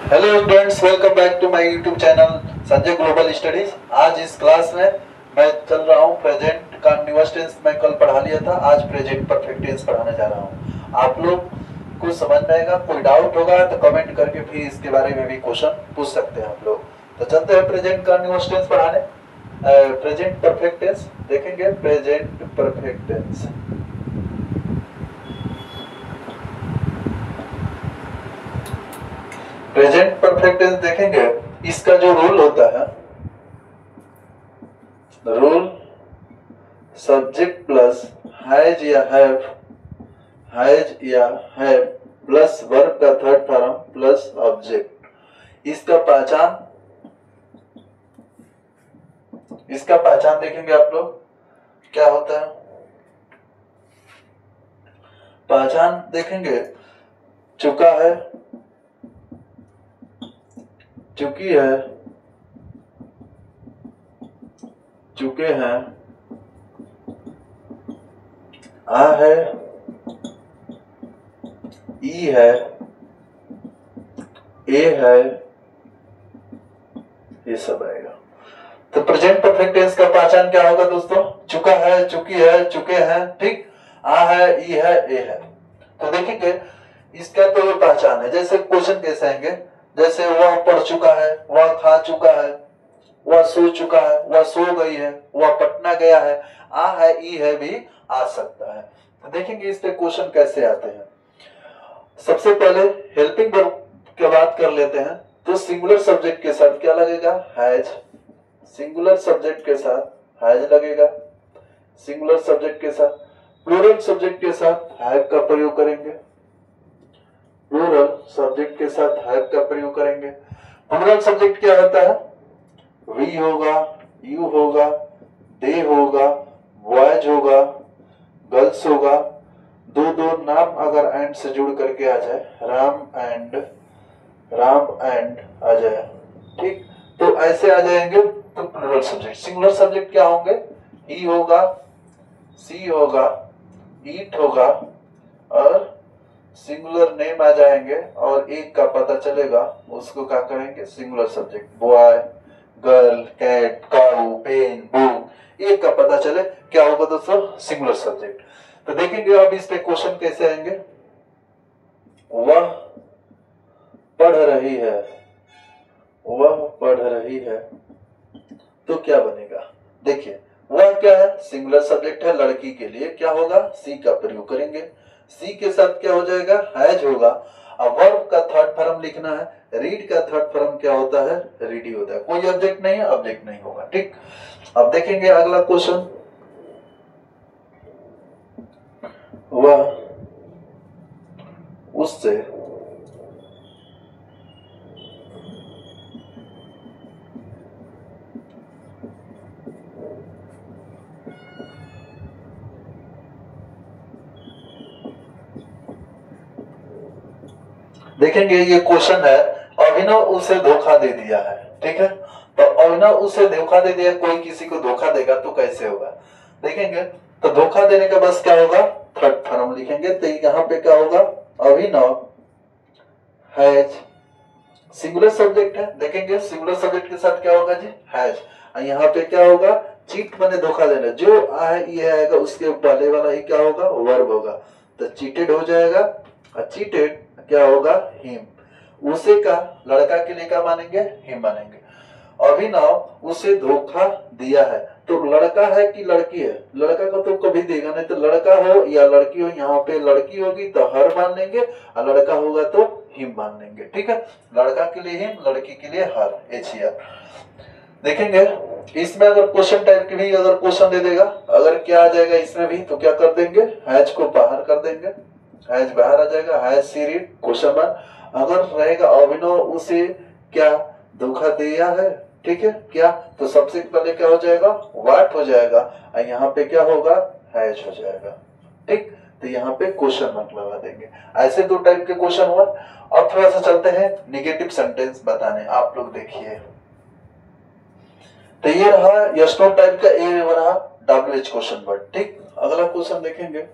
Hello students, welcome back to my YouTube channel Sanjay global studies. आज इस class में मैं चल रहा हूँ प्रेजेंट कंटीन्यूअस टेंस। मैं कल पढ़ा लिया था, आज प्रेजेंट परफेक्ट टेंस पढ़ाने जा रहा हूँ। आप लोग को समझ में आएगा। कोई डाउट होगा तो कमेंट करके भी इसके बारे में भी क्वेश्चन पूछ सकते हैं आप लोग। तो चलते हैं प्रेजेंट कंटीन्यूअस टेंस पढ़ाने। प्रेजेंट परफेक्ट टेंस देखेंगे। Present perfect tense present perfect tense देखेंगे। इसका जो रूल होता है, रूल सब्जेक्ट प्लस हैज या हैव प्लस वर्ब का थर्ड फॉर्म प्लस ऑब्जेक्ट। इसका पहचान देखेंगे आप लोग क्या होता है। पहचान देखेंगे, चुका है, चुकी है, चुके हैं, आ है, ई है, ए है, ये सब आएगा। तो प्रेजेंट परफेक्ट टेंस का पहचान क्या होगा दोस्तों? चुका है, चुकी है, चुके हैं, ठीक, आ है, ई है, ए है। तो देखेंगे इसका तो पहचान है। जैसे क्वेश्चन कैसे आएंगे, जैसे वह पढ़ चुका है, वह खा चुका है, वह सो चुका है, वह सो गई है, वह पटना गया है। आ है, ई है भी आ सकता है। तो देखेंगे इस पे क्वेश्चन कैसे आते हैं। सबसे पहले हेल्पिंग वर्ब की बात कर लेते हैं। तो सिंगुलर सब्जेक्ट के साथ क्या लगेगा? हैज। सिंगुलर सब्जेक्ट के साथ हैज लगेगा। सिंगुलर सब्जेक्ट के साथ प्लूरल सब्जेक्ट के साथ हैव का प्रयोग करेंगे। प्लूरल सब्जेक्ट के साथ हैव का प्रयोग करेंगे। प्लूरल सब्जेक्ट क्या होता है? वी होगा, यू होगा, दे होगा, बॉयज होगा, गर्ल्स होगा। दो दो नाम अगर एंड से जुड़ करके आ जाए, राम एंड आ जाए, ठीक, तो ऐसे आ जाएंगे तो प्लूरल सब्जेक्ट। सिंगुलर सब्जेक्ट क्या होंगे? ही होगा, सी होगा, ईट होगा, और सिंगुलर नेम आ जाएंगे और एक का पता चलेगा, उसको क्या करेंगे? Singular subject. Boy, girl, cat, cow, pen, book, एक का पता चले क्या होगा दोस्तों? Singular subject. तो देखेंगे अब इस पे क्वेश्चन कैसे आएंगे। वह पढ़ रही है, वह पढ़ रही है, तो क्या बनेगा? देखिए वह क्या है? सिंगुलर सब्जेक्ट है, लड़की के लिए क्या होगा? सी का प्रयोग करेंगे। सी के साथ क्या हो जाएगा? हैज होगा। अब वर्ब का थर्ड फॉर्म लिखना है। रीड का थर्ड फॉर्म क्या होता है? रीडी होता है। कोई ऑब्जेक्ट नहीं है, ऑब्जेक्ट नहीं होगा, ठीक। अब देखेंगे अगला क्वेश्चन। वह उससे देखेंगे, ये क्वेश्चन है, अभिनव उसे धोखा दे दिया है, ठीक है। तो अभिनव उसे धोखा दे दिया, कोई किसी को धोखा देगा तो कैसे होगा? देखेंगे तो धोखा देने का बस क्या होगा? थर्ड फॉर्म लिखेंगे। तो यहाँ पे क्या होगा? अभिनव हैज, सिंगुलर सब्जेक्ट है, देखेंगे सिंगुलर सब्जेक्ट के साथ क्या होगा जी? हैज। यहाँ पे क्या होगा? चीट माने धोखा देना, जो ये आएगा उसके पहले वाला ही क्या होगा? वर्ब होगा। तो चीटेड हो जाएगा, और चीटेड क्या होगा? हिम। उसे का लड़का के लिए क्या मानेंगे? हिम मानेंगे। अभिनव उसे धोखा दिया है, तो लड़का है कि लड़की है? लड़का को तो कभी देगा नहीं, तो लड़का हो या लड़की हो, यहाँ पे लड़की होगी तो हर मान लेंगे, और लड़का होगा तो हिम मान लेंगे, ठीक है। लड़का के लिए हिम, लड़की के लिए हर, एच। देखेंगे इसमें अगर क्वेश्चन टाइप की भी अगर क्वेश्चन दे देगा, अगर क्या आ जाएगा इसमें भी, तो क्या कर देंगे? हैज को बाहर कर देंगे, हैज बाहर आ जाएगा, has she read question mark. अगर रहेगा अभिनव उसे क्या धोखा दिया है, ठीक है, क्या, तो सबसे पहले क्या हो जाएगा? व्हाट हो जाएगा, और यहाँ पे क्या होगा? हैज हो जाएगा, ठीक। तो यहाँ पे क्वेश्चन मार्क लगा देंगे। ऐसे दो टाइप के क्वेश्चन हुआ। अब थोड़ा सा चलते हैं निगेटिव सेंटेंस बताने। आप लोग देखिए, तो ये रहा यस नो टाइप का, ये रहा WH क्वेश्चन वर्ड, ठीक। अगला क्वेश्चन देखेंगे।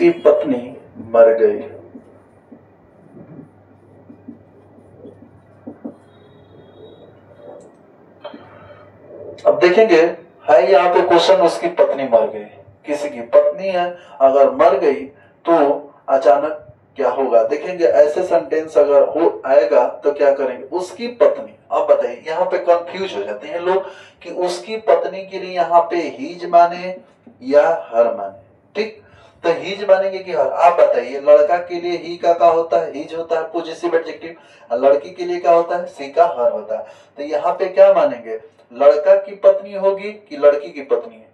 उसकी पत्नी मर गई। अब देखेंगे है यहाँ पे क्वेश्चन, उसकी पत्नी मर गई, किसी की पत्नी है अगर मर गई तो अचानक क्या होगा। देखेंगे ऐसे सेंटेंस अगर हो आएगा तो क्या करेंगे, उसकी पत्नी। अब बताइए यहाँ पे कंफ्यूज हो जाते हैं लोग कि उसकी पत्नी के लिए यहाँ पे हीज माने या हर माने। ठीक, तो हीज मानेंगे कि हर। आप बताइए लड़का के लिए ही का होता है, हीज होता है पॉजिटिव एडजेक्टिव, लड़की के लिए क्या होता है, सी का हर होता है। तो यहाँ पे क्या मानेंगे, लड़का की पत्नी होगी कि लड़की की पत्नी है।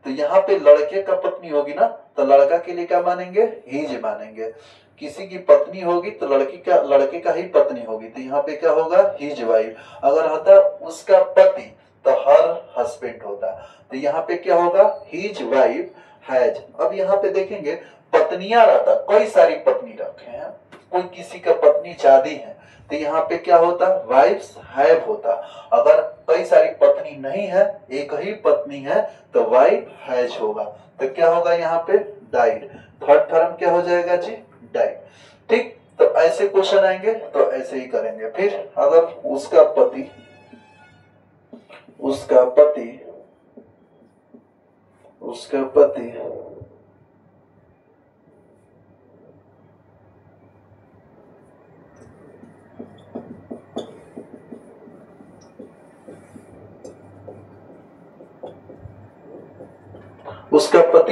तो यहाँ पे लड़के का पत्नी होगी ना, तो लड़का के लिए क्या मानेंगे, हीज मानेंगे। किसी की पत्नी होगी तो लड़के का ही पत्नी होगी, तो यहाँ पे क्या होगा, हीज वाइफ। अगर होता उसका पति तो हर हस्बैंड होता, तो यहाँ पे क्या होगा, हीज वाइफ हैज। अब यहाँ पे देखेंगे पत्नियां रहता, कई सारी पत्नी रखे हैं, कोई किसी का पत्नी ज्यादा है, तो यहाँ पे क्या होता, वाइफ्स हैव होता। अगर कई सारी पत्नी नहीं है, एक ही पत्नी है, तो वाइफ हैज होगा। तो क्या होगा यहाँ पे, डाइड। थर्ड फॉर्म क्या हो जाएगा जी, डाइड। ठीक, तो ऐसे क्वेश्चन आएंगे तो ऐसे ही करेंगे। फिर अगर उसका पति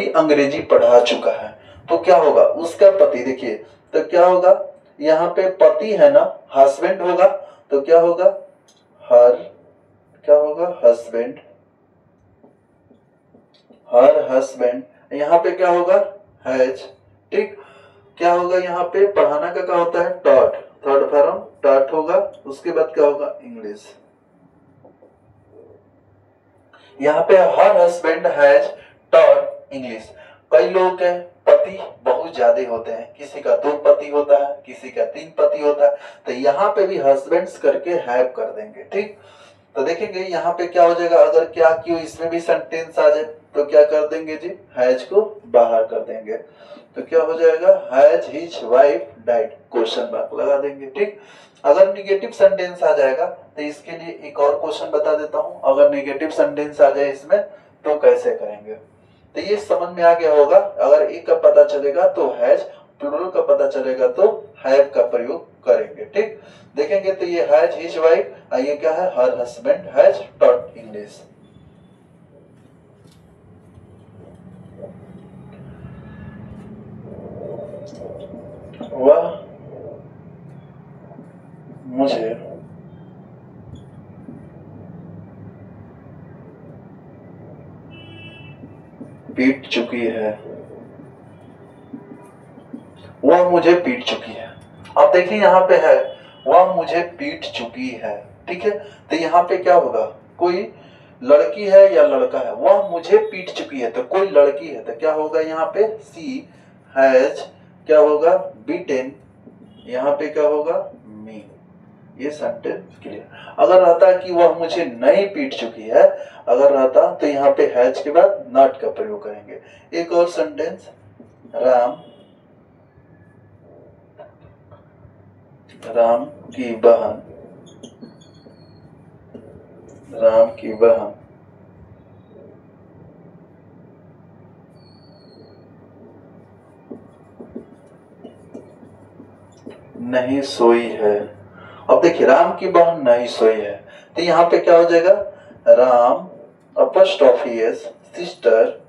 अंग्रेजी पढ़ा चुका है, तो क्या होगा, उसका पति। देखिए तो क्या होगा, यहाँ पे पति है ना, हस्बैंड होगा, तो क्या होगा, हस्बैंड, हर हस्बैंड। यहाँ पे क्या होगा, हैज। ठीक, क्या होगा, यहाँ पे पढ़ाना का क्या होता है, टॉट। थर्ड फॉर्म टॉट होगा। उसके बाद क्या होगा, इंग्लिश। यहाँ पे her husband has taught English. कई लोग के पति बहुत ज्यादा होते हैं, किसी का 2 पति होता है, किसी का 3 पति होता है, तो यहाँ पे भी हस्बैंड्स करके हैव कर देंगे। ठीक, तो देखेंगे यहाँ पे क्या हो जाएगा, अगर क्या क्यों इसमें भी सेंटेंस आ जाए तो क्या कर देंगे जी, हैज को बाहर कर देंगे, तो क्या हो जाएगा, has his wife died, question mark लगा देंगे। ठीक, अगर निगेटिव सेंटेंस आ जाएगा तो इसके लिए एक और क्वेश्चन बता देता हूं। अगर निगेटिव सेंटेंस आ जाए इसमें तो कैसे करेंगे, तो ये समझ में आ गया होगा। अगर एक का पता चलेगा तो हैज, प्लूरल का पता चलेगा तो हैव का प्रयोग करेंगे। ठीक, देखेंगे तो ये हैज हिज वाइफ, ये क्या है, her husband has taught English. वह मुझे पीट चुकी है, वह मुझे पीट चुकी है। आप देखिए यहाँ पे है, वह मुझे पीट चुकी है। ठीक है, तो यहाँ पे क्या होगा, कोई लड़की है या लड़का है, वह मुझे पीट चुकी है, तो कोई लड़की है, तो क्या होगा यहाँ पे, सी हैज क्या होगा, बीटेन। यहाँ पे क्या होगा, मी। ये सेंटेंस क्लियर। अगर रहता कि वह मुझे नहीं पीट चुकी है, अगर रहता तो यहाँ पे हैज के बाद नॉट का प्रयोग करेंगे। एक और सेंटेंस, राम की बहन नहीं सोई है। अब देखिए राम की बहन नहीं सोई है, तो यहाँ पे क्या हो जाएगा, राम अपॉस्ट्रोफी एस सिस्टर।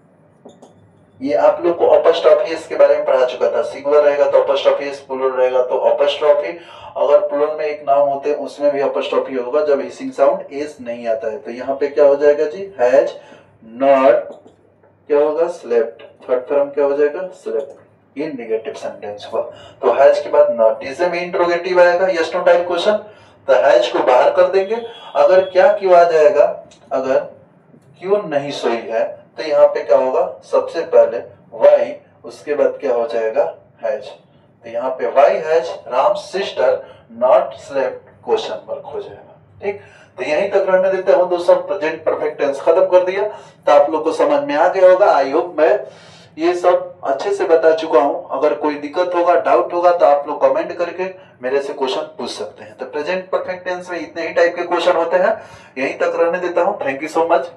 ये आप लोग को अपॉस्ट्रोफी एस के बारे में पढ़ा चुका था, सिंगुलर रहेगा तो अपॉस्ट्रोफी एस, प्लूरल रहेगा तो अपॉस्ट्रोफी। अगर प्लूरल में एक नाम होते हैं उसमें भी अपॉस्ट्रोफी होगा जब हिसिंग साउंड एस नहीं आता है। तो यहाँ पे क्या हो जाएगा जी, हैज नॉट क्या होगा, स्लेप्ट। थर्ड फॉर्म क्या हो जाएगा, स्लेप्ट। ये नेगेटिव सेंटेंस हुआ। तो हैज के बाद नॉट, इसे में इंट्रोगेटिव आएगा, यस नो टाइप क्वेश्चन, तो हैज को बाहर कर देंगे। अगर क्या क्यों आ जाएगा, अगर क्यों नहीं सोई है, तो यहाँ पे क्या होगा, सबसे पहले वाई, उसके बाद क्या हो जाएगा, हैज। तो यहाँ पे why has Ram sister not slept, question mark हो जाएगा। ठीक, तो यहीं तक रहने देते हैं दोस्तों। प्रेजेंट परफेक्ट टेंस खत्म कर दिया, तो आप लोग को समझ में आ गया होगा। आई होप मैं ये सब अच्छे से बता चुका हूं। अगर कोई दिक्कत होगा, डाउट होगा तो आप लोग कमेंट करके मेरे से क्वेश्चन पूछ सकते हैं। तो प्रेजेंट परफेक्ट टेंस में इतने ही टाइप के क्वेश्चन होते हैं। यहीं तक रहने देता हूं। Thank you so much.